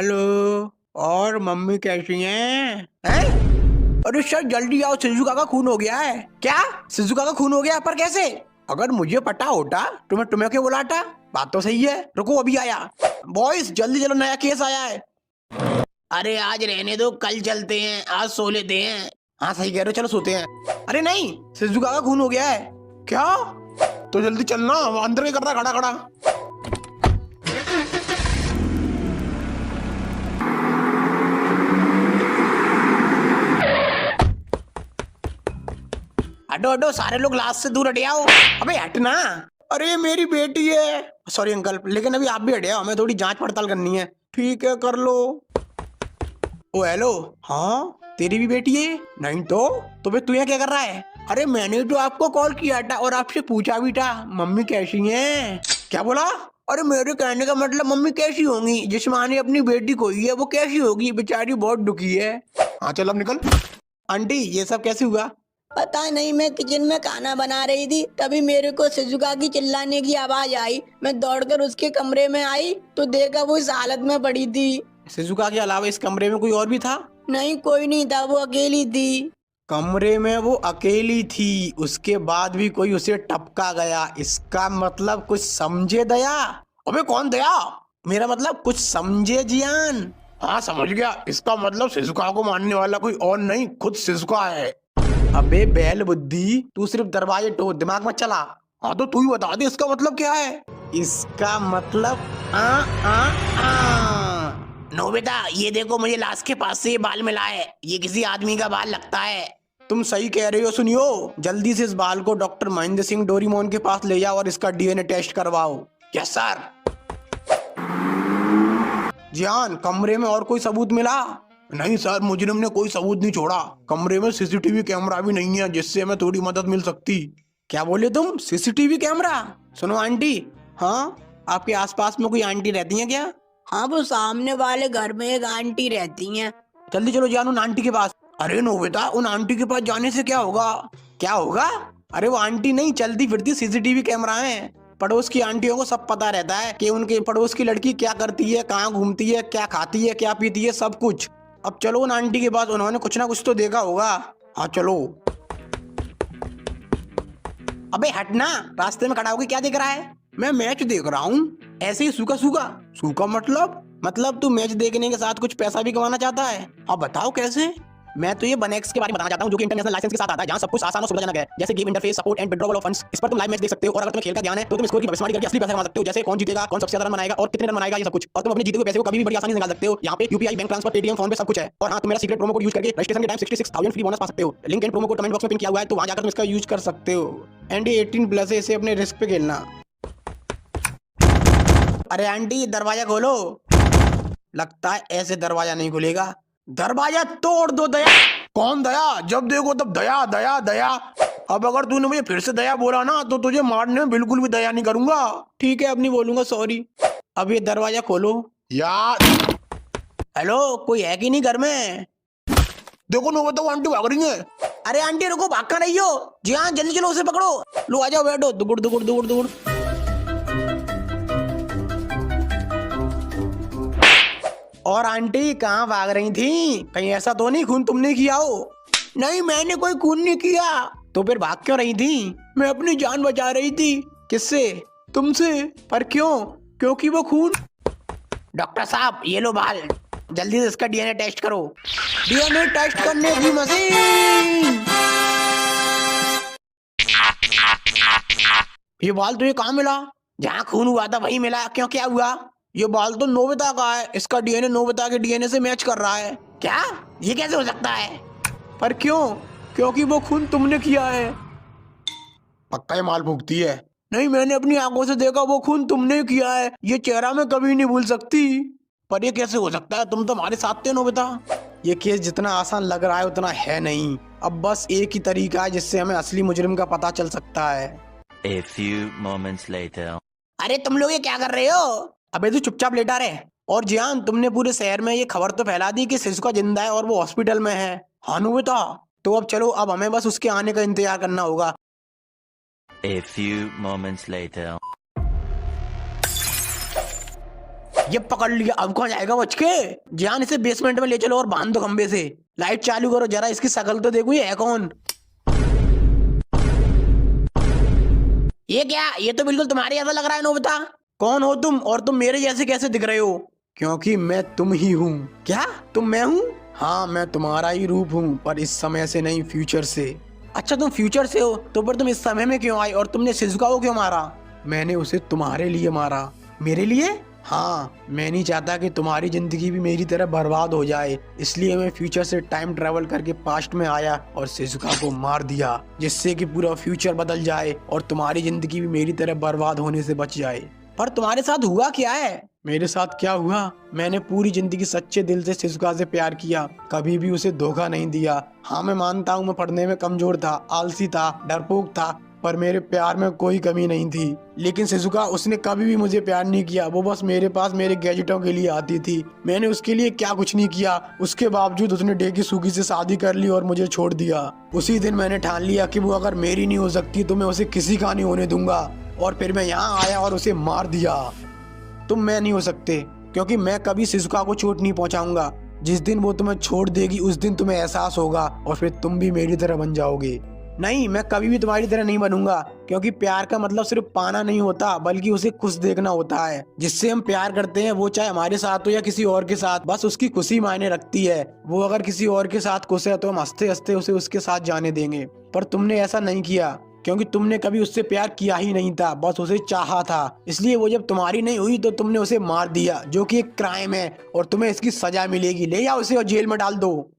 Hello. और mummy कैसी हैं? अरे सर जल्दी आओ, शिजुका का खून हो गया है। क्या? शिजुका का खून हो गया पर कैसे? अगर मुझे पता होता तो मैं तुम्हें क्यों बुलाता। बात तो सही है, रुको अभी आया। बॉयज जल्दी चलो, नया केस आया है। अरे आज रहने दो, कल चलते हैं, आज सो लेते हैं। हाँ सही कह रहे हो, चलो सोते हैं। अरे नहीं, शिजुका का खून हो गया है। क्या? तो जल्दी चलना, अंदर क्या कर रहा है खड़ा खड़ा। हटो हटो, सारे लोग लाश से दूर हटे आओ। अबे हटना। अरे मेरी बेटी है। सॉरी अंकल, लेकिन अभी आप भी हटे आओ, हमें थोड़ी जांच पड़ताल करनी है। ठीक है कर लो। ओ हेलो। हाँ तेरी भी बेटी है? नहीं तो फिर तू यहाँ क्या कर रहा है? अरे मैंने तो आपको कॉल किया था और आपसे पूछा भी था मम्मी कैसी हैं। क्या बोला? अरे मेरे कहने का मतलब मम्मी कैसी होंगी, जिस माँ ने अपनी बेटी खोई है वो कैसी होगी, बेचारी बहुत दुखी है। हाँ चल अब निकल। आंटी ये सब कैसे हुआ? पता नहीं, मैं किचन में खाना बना रही थी, तभी मेरे को शिजुका की चिल्लाने की आवाज आई। मैं दौड़कर उसके कमरे में आई तो देखा वो इस हालत में पड़ी थी। शिजुका के अलावा इस कमरे में कोई और भी था? नहीं, कोई नहीं था, वो अकेली थी। कमरे में वो अकेली थी, उसके बाद भी कोई उसे टपका गया, इसका मतलब कुछ समझे दया? अबे कौन दया? मेरा मतलब कुछ समझे जियान। हाँ समझ गया, इसका मतलब शिजुका को मारने वाला कोई और नहीं, खुद शिजुका है। अबे बैल बुद्धि, तू सिर्फ दरवाजे टोक, दिमाग मत चला। हाँ तो तू ही बता दे इसका मतलब क्या है। इसका मतलब आ आ आ नोबिता, ये देखो मुझे लाश के पास से ये बाल मिला है, ये किसी आदमी का बाल लगता है। तुम सही कह रहे हो। सुनियो, जल्दी से इस बाल को डॉक्टर महेंद्र सिंह डोरीमोन के पास ले जाओ और इसका डीएनए टेस्ट करवाओ। Yes sir. जान, कमरे में और कोई सबूत मिला? नहीं सर, मुजरिम ने कोई सबूत नहीं छोड़ा। कमरे में सीसीटीवी कैमरा भी नहीं है जिससे हमें थोड़ी मदद मिल सकती। क्या बोले तुम? CCTV camera? सुनो आंटी। हाँ, आपके आसपास में कोई आंटी रहती है क्या? हाँ, वो सामने वाले घर में एक आंटी रहती हैं। जल्दी चलो जान उन आंटी के पास। अरे नोबिता, उन आंटी के पास जाने से क्या होगा? क्या होगा? अरे वो आंटी नहीं, चलती फिरती सीसीटीवी कैमरा है। पड़ोस की आंटियों को सब पता रहता है कि उनके पड़ोस की लड़की क्या करती है, कहाँ घूमती है, क्या खाती है, क्या पीती है, सब कुछ। अब चलो उन आंटी के पास, उन्होंने कुछ ना कुछ तो देखा होगा। हाँ चलो। अबे हटना, रास्ते में खड़ा होकर क्या देख रहा है? मैं मैच देख रहा हूँ। ऐसे ही सूखा सूखा? सूखा मतलब तू मैच देखने के साथ कुछ पैसा भी कमाना चाहता है? अब बताओ कैसे? मैं तो ये बनेक्स के बारे में बताना चाहता हूँ, जो कि इंटरनेशनल लाइसेंस के साथ आता है, जहाँ सब कुछ आसान और सुविधाजनक है, जैसे game interface, support and withdrawal of funds. इस पर तुम लाइव मैच देख सकते हो और अगर तुम्हें खेल का ज्ञान है तो तुम स्कोर की भविष्यवाणी करके असली पैसा कमा सकते हो, जैसे कौन जीतेगा, कौन सबसे ज्यादा रन बनाएगा और कितने रन बनाएगा, ये सब कुछ। और तुम अपने जीते हुए पैसे को कभी भी बड़ी आसानी से निकाल सकते हो। यहाँ पे UPI, bank transfer, Paytm, phone पे सब कुछ है। और हाँ, तुम मेरा सीक्रेट प्रोमो कोड यूज करके रजिस्ट्रेशन के टाइम 66,000 फ्री बोनस पा सकते हो। Link and promo code comment box में पिन किया हुआ है, तो वहाँ जाकर तुम इसका यूज कर सकते हो। एंडी 18+ है, इसे अपने रिस्क पे खेलना। अरे आंटी दरवाजा खोलो। लगता है ऐसे दरवाजा नहीं खुलेगा। दरवाजा तोड़ दो दया। कौन दया? जब देखो तब दया दया दया। अब अगर तूने मुझे फिर से दया बोला ना तो तुझे मारने में बिल्कुल भी दया नहीं करूंगा। ठीक है अब नहीं बोलूंगा, सॉरी। अब ये दरवाजा खोलो यार। हेलो, कोई है कि नहीं घर में? देखो नो बताओ, आंटी भाग रही है। अरे आंटी रुको, भाग कर रही हो? जी हाँ जल्दी चलो, उसे पकड़ो। लो आ जाओ, बैठो। दुगुड़ दुगुड़ दुगुड़ दुगुड़। और आंटी कहाँ भाग रही थी? कहीं ऐसा तो नहीं खून तुमने किया हो? नहीं मैंने कोई खून नहीं किया। तो फिर भाग क्यों रही थी? मैं अपनी जान बचा रही थी। किससे? तुमसे। पर क्यों? क्योंकि वो खून। डॉक्टर साहब ये लो बाल, जल्दी से इसका डीएनए टेस्ट करो। डीएनए टेस्ट करने की मशीन। ये बाल तुझे कहाँ मिला? जहाँ खून हुआ था वही मिला। क्यों, क्या हुआ? ये बाल तो नोबिता का है, इसका डीएनए नोबिता के डीएनए से मैच कर रहा है। क्या? ये कैसे हो सकता है? पर क्यों? क्योंकि वो खून तुमने किया है। पक्का ये माल भुगती है। नहीं, मैंने अपनी आंखों से देखा, वो खून तुमने किया है। ये चेहरा मैं कभी नहीं भूल सकती। पर ये कैसे हो सकता है? तुम तो हमारे साथ थे नोबिता। ये केस जितना आसान लग रहा है उतना है नहीं। अब बस एक ही तरीका है जिससे हमें असली मुजरिम का पता चल सकता है। A few moments later. अरे तुम लोग ये क्या कर रहे हो? अबे तू चुपचाप लेटा रहे। और जियान, तुमने पूरे शहर में ये खबर तो फैला दी कि शिजुका जिंदा है और वो हॉस्पिटल में है। हाँ नोबिता, तो अब चलो, अब हमें बस उसके आने का इंतजार करना होगा। A few moments later. ये पकड़ लिया, अब कौन जाएगा बच के। जान इसे बेसमेंट में ले चलो और बांध दो खंबे से। लाइट चालू करो जरा, इसकी शक्ल तो देखो, ये है कौन। ये क्या, ये तो बिल्कुल तुम्हारे जैसा लग रहा है नोबिता। कौन हो तुम और तुम मेरे जैसे कैसे दिख रहे हो? क्योंकि मैं तुम ही हूँ। क्या तुम मैं हूँ? हाँ मैं तुम्हारा ही रूप हूँ, पर इस समय से नहीं, फ्यूचर से। अच्छा तुम फ्यूचर से हो, तो फिर तुम इस समय में क्यों आई और तुमने शिजुका को क्यों मारा? मैंने उसे तुम्हारे लिए मारा। मेरे लिए? हाँ, मैं नहीं चाहता कि तुम्हारी जिंदगी भी मेरी तरह बर्बाद हो जाए, इसलिए मैं फ्यूचर से टाइम ट्रेवल करके पास्ट में आया और शिजुका को मार दिया, जिससे कि पूरा फ्यूचर बदल जाए और तुम्हारी जिंदगी भी मेरी तरह बर्बाद होने से बच जाए। पर तुम्हारे साथ हुआ क्या है? मेरे साथ क्या हुआ? मैंने पूरी जिंदगी सच्चे दिल से शिजुका से प्यार किया, कभी भी उसे धोखा नहीं दिया। हाँ मैं मानता हूँ मैं पढ़ने में कमजोर था, आलसी था, डरपोक था, पर मेरे प्यार में कोई कमी नहीं थी। लेकिन शिजुका, उसने कभी भी मुझे प्यार नहीं किया, वो बस मेरे पास मेरे गैजेटों के लिए आती थी। मैंने उसके लिए क्या कुछ नहीं किया, उसके बावजूद उसने डेकिसुगी से शादी कर ली और मुझे छोड़ दिया। उसी दिन मैंने ठान लिया कि वो अगर मेरी नहीं हो सकती तो मैं उसे किसी का नहीं होने दूंगा, और फिर मैं यहाँ आया और उसे मार दिया। तुम मैं नहीं हो सकते, क्योंकि मैं कभी शिजुका को चोट नहीं पहुंचाऊंगा। जिस दिन वो तुम्हें छोड़ देगी उस दिन तुम्हें एहसास होगा और फिर तुम भी मेरी तरह बन जाओगे। नहीं, मैं कभी भी तुम्हारी तरह नहीं बनूंगा, क्योंकि प्यार का मतलब सिर्फ पाना नहीं होता, बल्कि उसे खुश देखना होता है। जिससे हम प्यार करते हैं वो चाहे हमारे साथ हो या किसी और के साथ, बस उसकी खुशी मायने रखती है। वो अगर किसी और के साथ खुश है तो हम हंसते हंसते उसे उसके साथ जाने देंगे। पर तुमने ऐसा नहीं किया, क्योंकि तुमने कभी उससे प्यार किया ही नहीं था, बस उसे चाहा था। इसलिए वो जब तुम्हारी नहीं हुई तो तुमने उसे मार दिया, जो कि एक क्राइम है और तुम्हें इसकी सजा मिलेगी। ले जाओ उसे और जेल में डाल दो।